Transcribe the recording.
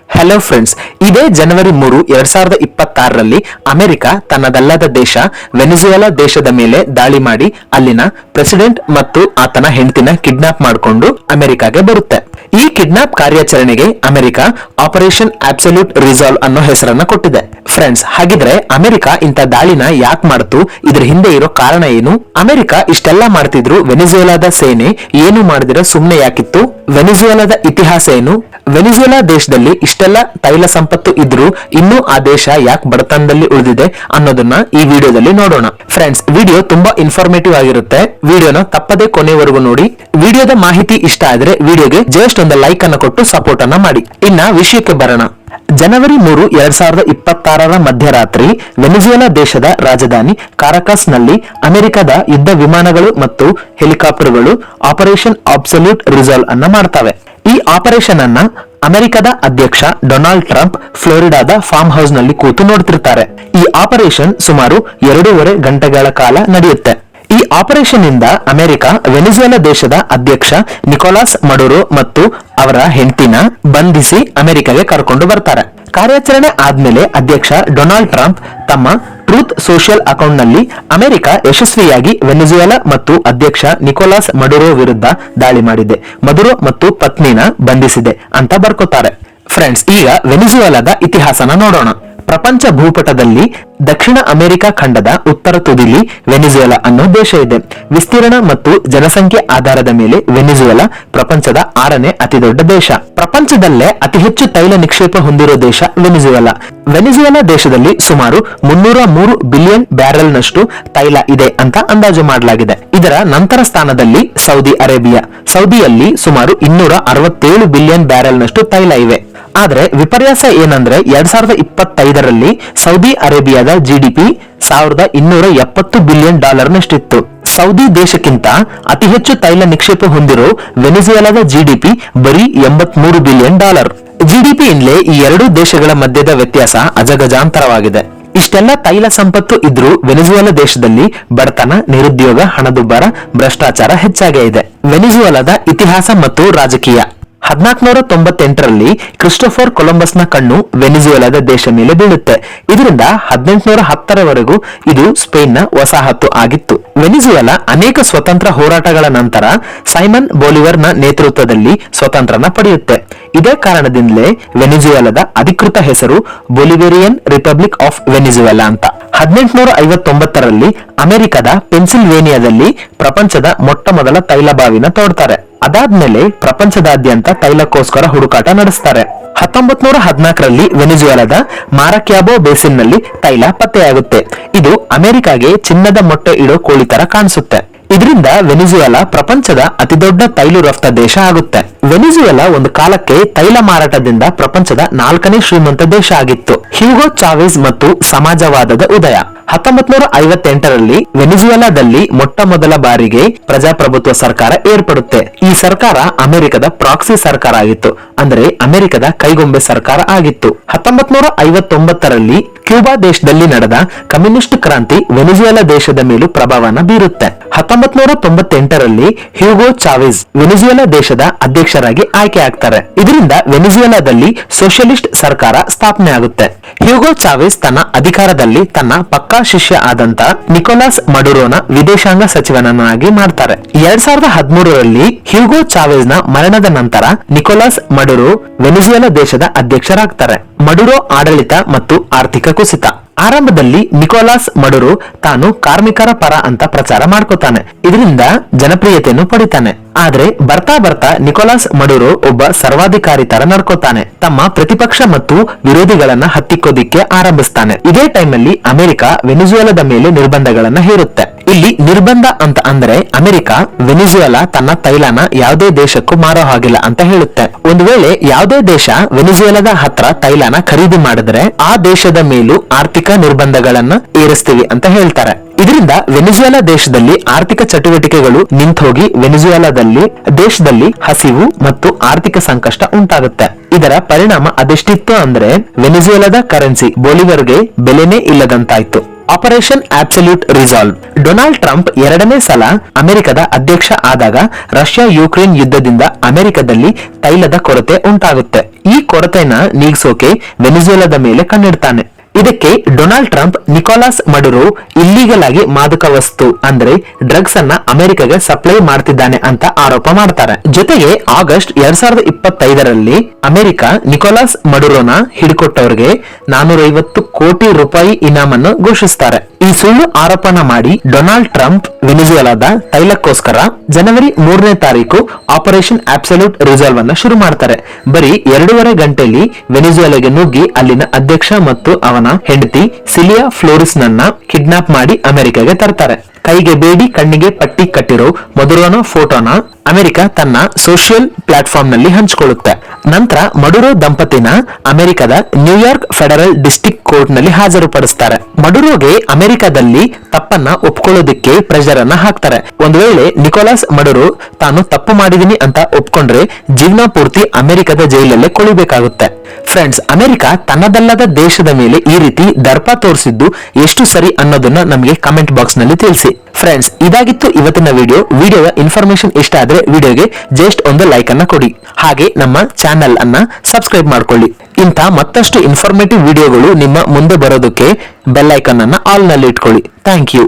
Hello friends, ಇದೇ ಜನವರಿ 3, 2026ರಲ್ಲಿ America ತನ್ನದಲ್ಲದ ದೇಶ ವೆನಿಜುವೆಲಾ ದೇಶದ ಮೇಲೆ ದಾಳಿ ಮಾಡಿ ಅಲ್ಲಿನ ಪ್ರೆಸಿಡೆಂಟ್ ಮತ್ತು ಆತನ ಹೆಂಡತಿನ ಕಿಡ್ನಾಪ್ ಮಾಡಿಕೊಂಡು ಅಮೆರಿಕಾಗೆ ಬರುತ್ತೆ. ಈ ಕಿಡ್ನಾಪ್ ಕಾರ್ಯಾಚರಣೆಗೆ ಅಮೆರಿಕ ಆಪರೇಷನ್ ಅಬ್ಸಲ್ಯೂಟ್ ರಿಸಾಲ್ವ್ ಅನ್ನೋ ಹೆಸರನ್ನ ಕೊಟ್ಟಿದೆ. ಫ್ರೆಂಡ್ಸ್, ಹಾಗಿದ್ರೆ ಅಮೆರಿಕ ಇಂಥ ದಾಳಿನ ಯಾಕೆ ಮಾಡ್ತು? ಇದ್ರ ಹಿಂದೆ ಇರೋ ಕಾರಣ ಏನು? ಅಮೆರಿಕ ಇಷ್ಟೆಲ್ಲ ಮಾಡ್ತಿದ್ರು ವೆನಿಜುವೆಲಾದ ಸೇನೆ ಏನು ಮಾಡಿದ್ರೆ ಸುಮ್ನೆ ಯಾಕಿತ್ತು? ವೆನಿಜುವೆಲಾದ ಇತಿಹಾಸ ಏನು? ವೆನಿಜುವೆಲಾ ದೇಶದಲ್ಲಿ ಇಷ್ಟೆಲ್ಲ ತೈಲ ಸಂಪತ್ತು ಇದ್ರೂ ಇನ್ನೂ ಆ ದೇಶ ಯಾಕೆ ಬಡತನದಲ್ಲಿ ಉಳಿದಿದೆ ಅನ್ನೋದನ್ನ ಈ ವಿಡಿಯೋದಲ್ಲಿ ನೋಡೋಣ. ಫ್ರೆಂಡ್ಸ್, ವಿಡಿಯೋ ತುಂಬಾ ಇನ್ಫಾರ್ಮೇಟಿವ್ ಆಗಿರುತ್ತೆ. ವಿಡಿಯೋನ ತಪ್ಪದೇ ಕೊನೆವರೆಗೂ ನೋಡಿ. ವಿಡಿಯೋದ ಮಾಹಿತಿ ಇಷ್ಟ ಆದ್ರೆ ವಿಡಿಯೋಗೆ ಜಸ್ಟ್ ಒಂದು ಲೈಕ್ ಅನ್ನು ಕೊಟ್ಟು ಸಪೋರ್ಟ್ ಅನ್ನ ಮಾಡಿ. ಇನ್ನ ವಿಷಯಕ್ಕೆ ಬರೋಣ. ಜನವರಿ 3, 2026ರ ಮಧ್ಯರಾತ್ರಿ ವೆನಿಜುವೆಲಾ ದೇಶದ ರಾಜಧಾನಿ ಕಾರಕಾಸ್ ನಲ್ಲಿ ಅಮೆರಿಕದ ಯುದ್ಧ ವಿಮಾನಗಳು ಮತ್ತು ಹೆಲಿಕಾಪ್ಟರ್ಗಳು ಆಪರೇಷನ್ ಅಬ್ಸಲ್ಯೂಟ್ ರಿಸಾಲ್ವ್ ಅನ್ನ ಮಾಡ್ತವೆ. ಈ ಆಪರೇಷನ್ ಅನ್ನ ಅಮೆರಿಕದ ಅಧ್ಯಕ್ಷ ಡೊನಾಲ್ಡ್ ಟ್ರಂಪ್ ಫ್ಲೋರಿಡಾದ ಫಾರ್ಮ್ ಹೌಸ್ ನಲ್ಲಿ ಕೂತು ನೋಡ್ತಿರ್ತಾರೆ. ಈ ಆಪರೇಷನ್ ಸುಮಾರು 2.5 ಗಂಟೆಗಳ ಕಾಲ ನಡೆಯುತ್ತೆ. ಈ ಆಪರೇಷನ್ ಇಂದ ಅಮೆರಿಕ ವೆನಿಜುವೆಲಾ ದೇಶದ ಅಧ್ಯಕ್ಷ ನಿಕೋಲಾಸ್ ಮಡುರೋ ಮತ್ತು ಅವರ ಹೆಂಡತಿನ ಬಂಧಿಸಿ ಅಮೆರಿಕಗೆ ಕರ್ಕೊಂಡು ಬರ್ತಾರೆ. ಕಾರ್ಯಾಚರಣೆ ಆದ್ಮೇಲೆ ಅಧ್ಯಕ್ಷ ಡೊನಾಲ್ಡ್ ಟ್ರಂಪ್ ತಮ್ಮ ಟ್ರೂತ್ ಸೋಷಿಯಲ್ ಅಕೌಂಟ್ ನಲ್ಲಿ ಅಮೆರಿಕ ಯಶಸ್ವಿಯಾಗಿ ವೆನಿಜುವೆಲಾ ಮತ್ತು ಅಧ್ಯಕ್ಷ ನಿಕೋಲಾಸ್ ಮಡುರೋ ವಿರುದ್ಧ ದಾಳಿ ಮಾಡಿದೆ, ಮಡುರೋ ಮತ್ತು ಪತ್ನಿನ ಬಂಧಿಸಿದೆ ಅಂತ ಬರ್ಕೋತಾರೆ. ಫ್ರೆಂಡ್ಸ್, ಈಗ ವೆನಿಜುವೆಲಾದ ಇತಿಹಾಸನ ನೋಡೋಣ. ಪ್ರಪಂಚ ಭೂಪಟದಲ್ಲಿ ದಕ್ಷಿಣ ಅಮೆರಿಕ ಖಂಡದ ಉತ್ತರ ತುದಿಲಿ ವೆನಿಜುವೆಲಾ ಅನ್ನೋ ದೇಶ ಇದೆ. ವಿಸ್ತೀರ್ಣ ಮತ್ತು ಜನಸಂಖ್ಯೆ ಆಧಾರದ ಮೇಲೆ ವೆನಿಜುವೆಲಾ ಪ್ರಪಂಚದ 6ನೇ ಅತಿ ದೊಡ್ಡ ದೇಶ. ಪ್ರಪಂಚದಲ್ಲೇ ಅತಿ ಹೆಚ್ಚು ತೈಲ ನಿಕ್ಷೇಪ ಹೊಂದಿರೋ ದೇಶ ವೆನಿಜುವೆಲಾ. ವೆನಿಜುವೆಲಾ ದೇಶದಲ್ಲಿ ಸುಮಾರು 303 ಬಿಲಿಯನ್ ಬ್ಯಾರೆಲ್ ನಷ್ಟು ತೈಲ ಇದೆ ಅಂತ ಅಂದಾಜು ಮಾಡಲಾಗಿದೆ. ಇದರ ನಂತರ ಸ್ಥಾನದಲ್ಲಿ ಸೌದಿ ಅರೇಬಿಯಾ. ಸೌದಿಯಲ್ಲಿ ಸುಮಾರು 267 ಬಿಲಿಯನ್ ಬ್ಯಾರೆಲ್ ನಷ್ಟು ತೈಲ ಇವೆ. ಆದ್ರೆ ವಿಪರ್ಯಾಸ ಏನಂದ್ರೆ 2025ರಲ್ಲಿ ಸೌದಿ ಅರೇಬಿಯಾದ ಜಿಡಿಪಿ $1,270 ಬಿಲಿಯನ್ ನಷ್ಟಿತ್ತು. ಸೌದಿ ದೇಶಕ್ಕಿಂತ ಅತಿ ಹೆಚ್ಚು ತೈಲ ನಿಕ್ಷೇಪ ಹೊಂದಿರೋ ವೆನಿಜುವೆಲಾದ ಜಿಡಿಪಿ ಬರೀ $83 ಬಿಲಿಯನ್. ಜಿಡಿಪಿ ಇಂದಲೇ ಈ ಎರಡೂ ದೇಶಗಳ ಮಧ್ಯದ ವ್ಯತ್ಯಾಸ ಅಜಗಜಾಂತರವಾಗಿದೆ. ಇಷ್ಟೆಲ್ಲ ತೈಲ ಸಂಪತ್ತು ಇದ್ರೂ ವೆನಿಜುವೆಲಾ ದೇಶದಲ್ಲಿ ಬಡತನ, ನಿರುದ್ಯೋಗ, ಹಣದುಬ್ಬರ, ಭ್ರಷ್ಟಾಚಾರ ಹೆಚ್ಚಾಗೇ ಇದೆ. ವೆನಿಜುವೆಲಾದ ಇತಿಹಾಸ ಮತ್ತು ರಾಜಕೀಯ. 1498ರಲ್ಲಿ ಕ್ರಿಸ್ಟೋಫರ್ ಕೊಲಂಬಸ್ನ ಕಣ್ಣು ವೆನಿಜುವೆಲಾದ ದೇಶ ಮೇಲೆ ಬೀಳುತ್ತೆ. ಇದರಿಂದ 1810ರವರೆಗೂ ಇದು ಸ್ಪೇನ್ನ ವಸಾಹತು ಆಗಿತ್ತು. ವೆನಿಜುವೆಲಾ ಅನೇಕ ಸ್ವತಂತ್ರ ಹೋರಾಟಗಳ ನಂತರ ಸೈಮನ್ ಬೊಲಿವರ್ ನ ನೇತೃತ್ವದಲ್ಲಿ ಸ್ವತಂತ್ರನ ಪಡೆಯುತ್ತೆ. ಇದೇ ಕಾರಣದಿಂದಲೇ ವೆನಿಜುವೆಲಾದ ಅಧಿಕೃತ ಹೆಸರು ಬೊಲಿವೇರಿಯನ್ ರಿಪಬ್ಲಿಕ್ ಆಫ್ ವೆನಿಜುವೆಲಾ ಅಂತ. 1859ರಲ್ಲಿ ಅಮೆರಿಕದ ಪೆನ್ಸಿಲ್ವೇನಿಯಾದಲ್ಲಿ ಪ್ರಪಂಚದ ಮೊಟ್ಟ ಮೊದಲ ತೈಲ ಬಾವಿನ ತೋಡ್ತಾರೆ. ಅದಾದ್ಮೇಲೆ ಪ್ರಪಂಚದಾದ್ಯಂತ ತೈಲಕ್ಕೋಸ್ಕರ ಹುಡುಕಾಟ ನಡೆಸ್ತಾರೆ. 1914ರಲ್ಲಿ ವೆನಿಜುವೆಲಾದ ಮಾರಕ್ಯಾಬೋ ಬೇಸಿನ್ ನಲ್ಲಿ ತೈಲ ಪತ್ತೆಯಾಗುತ್ತೆ. ಇದು ಅಮೆರಿಕಾಗೆ ಚಿನ್ನದ ಮೊಟ್ಟೆ ಇಡೋ ಕೋಳಿ ತರ ಕಾಣಿಸುತ್ತೆ. ಇದರಿಂದ ವೆನಿಜುವೆಲಾ ಪ್ರಪಂಚದ ಅತಿದೊಡ್ಡ ತೈಲ ರಫ್ತು ದೇಶ ಆಗುತ್ತೆ. ವೆನಿಜುವೆಲಾ ಒಂದು ಕಾಲಕ್ಕೆ ತೈಲ ಮಾರಾಟದಿಂದ ಪ್ರಪಂಚದ 4ನೇ ಶ್ರೀಮಂತ ದೇಶ ಆಗಿತ್ತು. ಹ್ಯೂಗೋ ಚಾವೆಜ್ ಮತ್ತು ಸಮಾಜವಾದದ ಉದಯ. 1958ರಲ್ಲಿ ವೆನಿಜುವೆಲಾದಲ್ಲಿ ಮೊಟ್ಟ ಮೊದಲ ಬಾರಿಗೆ ಪ್ರಜಾಪ್ರಭುತ್ವ ಸರ್ಕಾರ ಏರ್ಪಡುತ್ತೆ. ಈ ಸರ್ಕಾರ ಅಮೆರಿಕದ ಪ್ರಾಕ್ಸಿ ಸರ್ಕಾರ ಆಗಿತ್ತು, ಅಂದ್ರೆ ಅಮೆರಿಕದ ಕೈಗೊಂಬೆ ಸರ್ಕಾರ ಆಗಿತ್ತು. 1959ರಲ್ಲಿ ಕ್ಯೂಬಾ ದೇಶದಲ್ಲಿ ನಡೆದ ಕಮ್ಯುನಿಸ್ಟ್ ಕ್ರಾಂತಿ ವೆನಿಜುವೆಲಾ ದೇಶದ ಮೇಲೂ ಪ್ರಭಾವನ ಬೀರುತ್ತೆ. 1998ರಲ್ಲಿ ಹ್ಯೂಗೋ ಚಾವೆಜ್ ವೆನಿಜುವೆಲಾ ದೇಶದ ಅಧ್ಯಕ್ಷರಾಗಿ ಆಯ್ಕೆ ಆಗ್ತಾರೆ. ಇದರಿಂದ ವೆನಿಜುವೆಲಾದಲ್ಲಿ ಸೋಷಿಯಲಿಸ್ಟ್ ಸರ್ಕಾರ ಸ್ಥಾಪನೆ ಆಗುತ್ತೆ. ಹ್ಯೂಗೋ ಚಾವೆಜ್ ತನ್ನ ಅಧಿಕಾರದಲ್ಲಿ ತನ್ನ ಪಕ್ಕಾ ಶಿಷ್ಯ ಆದಂತ ನಿಕೋಲಾಸ್ ಮಡುರೋನ ವಿದೇಶಾಂಗ ಸಚಿವನನ್ನಾಗಿ ಮಾಡ್ತಾರೆ. 2013ರಲ್ಲಿ ಹ್ಯೂಗೋ ಚಾವೆಜ್ ನ ಮರಣದ ನಂತರ ನಿಕೋಲಾಸ್ ಮಡುರೋ ವೆನಿಜುವೆಲಾ ದೇಶದ ಅಧ್ಯಕ್ಷರಾಗ್ತಾರೆ. ಮಡುರೋ ಆಡಳಿತ ಮತ್ತು ಆರ್ಥಿಕ ಕುಸಿತ. ಆರಂಭದಲ್ಲಿ ನಿಕೋಲಾಸ್ ಮಡುರೋ ತಾನು ಕಾರ್ಮಿಕರ ಪರ ಅಂತ ಪ್ರಚಾರ ಮಾಡ್ಕೋತಾನೆ. ಇದರಿಂದ ಜನಪ್ರಿಯತೆಯನ್ನು ಪಡಿತಾನೆ. ಆದ್ರೆ ಬರ್ತಾ ಬರ್ತಾ ನಿಕೋಲಾಸ್ ಮಡುರೋ ಒಬ್ಬ ಸರ್ವಾಧಿಕಾರಿ ತರ ನಡ್ಕೋತಾನೆ. ತಮ್ಮ ಪ್ರತಿಪಕ್ಷ ಮತ್ತು ವಿರೋಧಿಗಳನ್ನ ಹತ್ತಿಕ್ಕೋದಿಕ್ಕೆ ಆರಂಭಿಸ್ತಾನೆ. ಇದೇ ಟೈಮ್ ಅಲ್ಲಿ ಅಮೆರಿಕ ವೆನಿಜುವೆಲಾದ ಮೇಲೆ ನಿರ್ಬಂಧಗಳನ್ನ ಹೇರುತ್ತೆ. ಇಲ್ಲಿ ನಿರ್ಬಂಧ ಅಂತ ಅಂದ್ರೆ ಅಮೆರಿಕ ವೆನಿಜುವೆಲಾ ತನ್ನ ತೈಲನ ಯಾವುದೇ ದೇಶಕ್ಕೂ ಮಾರೋ ಹಾಗಿಲ್ಲ ಅಂತ ಹೇಳುತ್ತೆ. ಒಂದು ವೇಳೆ ಯಾವುದೇ ದೇಶ ವೆನಿಜುವೆಲಾದ ಹತ್ರ ತೈಲನ ಖರೀದಿ ಮಾಡಿದ್ರೆ ಆ ದೇಶದ ಮೇಲೂ ಆರ್ಥಿಕ ನಿರ್ಬಂಧಗಳನ್ನ ಏರಿಸ್ತೀವಿ ಅಂತ ಹೇಳ್ತಾರೆ. ಇದರಿಂದ ವೆನಿಜುವೆಲಾ ದೇಶದಲ್ಲಿ ಆರ್ಥಿಕ ಚಟುವಟಿಕೆಗಳು ನಿಂತೋಗಿ ದೇಶದಲ್ಲಿ ಹಸಿವು ಮತ್ತು ಆರ್ಥಿಕ ಸಂಕಷ್ಟ ಉಂಟಾಗುತ್ತೆ. ಇದರ ಪರಿಣಾಮ ಅದೆಷ್ಟಿತ್ತು ಅಂದ್ರೆ ವೆನಿಜುವೆಲಾದ ಕರೆನ್ಸಿ ಬೊಲಿವರ್ಗೆ ಬೆಲೆನೇ ಇಲ್ಲದಂತಾಯ್ತು. Operation absolute resolve. Donald Trump 2ನೇ ಸಲ ಅಮೆರಿಕದ ಅಧ್ಯಕ್ಷ ಆದಾಗ ರಷ್ಯಾ ಯುಕ್ರೇನ್ ಯುದ್ಧದಿಂದ ಅಮೆರಿಕದಲ್ಲಿ ತೈಲದ ಕೊರತೆ ಉಂಟಾಗುತ್ತೆ. ಈ ಕೊರತೆನ ನೀಗಿಸೋಕೆ ವೆನಿಜುವೆಲಾದ ಮೇಲೆ ಕಣ್ಣಿಡ್ತಾನೆ. ಇದಕ್ಕೆ Donald Trump Nicholas Maduro illegal ಆಗಿ ಮಾದಕ ವಸ್ತು ಅಂದ್ರೆ ಡ್ರಗ್ಸ್ ಅನ್ನ ಅಮೆರಿಕಗೆ ಸಪ್ಲೈ ಮಾಡ್ತಿದ್ದಾನೆ ಅಂತ ಆರೋಪ ಮಾಡ್ತಾರೆ. ಜೊತೆಗೆ ಆಗಸ್ಟ್ 2025ರಲ್ಲಿ ಅಮೆರಿಕ ನಿಕೋಲಾಸ್ ಮಡುರೋನ ಹಿಡಿಕೊಟ್ಟವ್ರಿಗೆ 450 ಕೋಟಿ ರೂಪಾಯಿ ಇನಾಮನ್ನು ಘೋಷಿಸ್ತಾರೆ. ಈ ಸುಳ್ಳು ಆರೋಪನ ಮಾಡಿ ಡೊನಾಲ್ಡ್ ಟ್ರಂಪ್ ವೆನಿಜುವೆಲಾದ ತೈಲಕ್ಕೋಸ್ಕರ ಜನವರಿ 3ನೇ ತಾರೀಕು ಆಪರೇಷನ್ ಅಬ್ಸಲ್ಯೂಟ್ ರಿಸಾಲ್ವ್ ಅನ್ನ ಶುರು ಮಾಡ್ತಾರೆ. ಬರೀ 2.5 ಗಂಟೆಯಲ್ಲಿ ವೆನಿಜುವೆಲಾಗೆ ನುಗ್ಗಿ ಅಲ್ಲಿನ ಅಧ್ಯಕ್ಷ ಮತ್ತು ಅವನ ಹೆಂಡತಿ ಸಿಲಿಯಾ ಫ್ಲೋರಿಸ್ ನನ್ನ ಕಿಡ್ನಾಪ್ ಮಾಡಿ ಅಮೆರಿಕಾಗೆ ತರ್ತಾರೆ. ಕೈಗೆ ಬೇಡಿ ಕಣ್ಣಿಗೆ ಪಟ್ಟಿ ಕಟ್ಟಿರೋ ಮಡುರೋನ ಫೋಟೋನ ಅಮೆರಿಕ ತನ್ನ ಸೋಷಿಯಲ್ ಪ್ಲಾಟ್ಫಾರ್ಮ್ ನಲ್ಲಿ ಹಂಚಿಕೊಳ್ಳುತ್ತೆ. ನಂತರ ಮಡುರೋ ದಂಪತಿನ ಅಮೆರಿಕದ ನ್ಯೂಯಾರ್ಕ್ ಫೆಡರಲ್ ಡಿಸ್ಟ್ರಿಕ್ಟ್ ಕೋರ್ಟ್ ನಲ್ಲಿ ಹಾಜರುಪಡಿಸ್ತಾರೆ. ಮಡುರೋಗೆ ಅಮೆರಿಕದಲ್ಲಿ ತಪ್ಪನ್ನ ಒಪ್ಕೊಳ್ಳೋದಕ್ಕೆ ಪ್ರೆಷರ್ ಅನ್ನ ಹಾಕ್ತಾರೆ. ಒಂದು ವೇಳೆ ನಿಕೋಲಾಸ್ ಮಡುರೋ ತಾನು ತಪ್ಪು ಮಾಡಿದೀನಿ ಅಂತ ಒಪ್ಕೊಂಡ್ರೆ ಜೀವನ ಪೂರ್ತಿ ಅಮೆರಿಕದ ಜೈಲಲ್ಲೇ ಕೊಳಿಬೇಕಾಗುತ್ತೆ. ಫ್ರೆಂಡ್ಸ್, ಅಮೆರಿಕ ತನ್ನದಲ್ಲದ ದೇಶದ ಮೇಲೆ ಈ ರೀತಿ ದರ್ಪ ತೋರಿಸಿದ್ದು ಎಷ್ಟು ಸರಿ ಅನ್ನೋದನ್ನ ನಮಗೆ ಕಮೆಂಟ್ ಬಾಕ್ಸ್ ನಲ್ಲಿ ತಿಳಿಸಿ. ಫ್ರೆಂಡ್ಸ್, ಇದಾಗಿತ್ತು ಇವತ್ತಿನ ವಿಡಿಯೋದ ಇನ್ಫಾರ್ಮೇಶನ್ ಇಷ್ಟ ಆದ್ರೆ ವಿಡಿಯೋಗೆ ಜಸ್ಟ್ ಒಂದು ಲೈಕ್ ಅನ್ನ ಕೊಡಿ. ಹಾಗೆ ನಮ್ಮ ಚಾನೆಲ್ ಅನ್ನ ಸಬ್ಸ್ಕ್ರೈಬ್ ಮಾಡ್ಕೊಳ್ಳಿ. ಇಂಥ ಮತ್ತಷ್ಟು ಇನ್ಫಾರ್ಮೇಟಿವ್ ವಿಡಿಯೋಗಳು ನಿಮ್ಮ ಮುಂದೆ ಬರೋದಕ್ಕೆ ಬೆಲ್ ಐಕಾನ್ ಅನ್ನ ಆಲ್ ನಲ್ಲಿ ಇಟ್ಕೊಳ್ಳಿ. Thank you.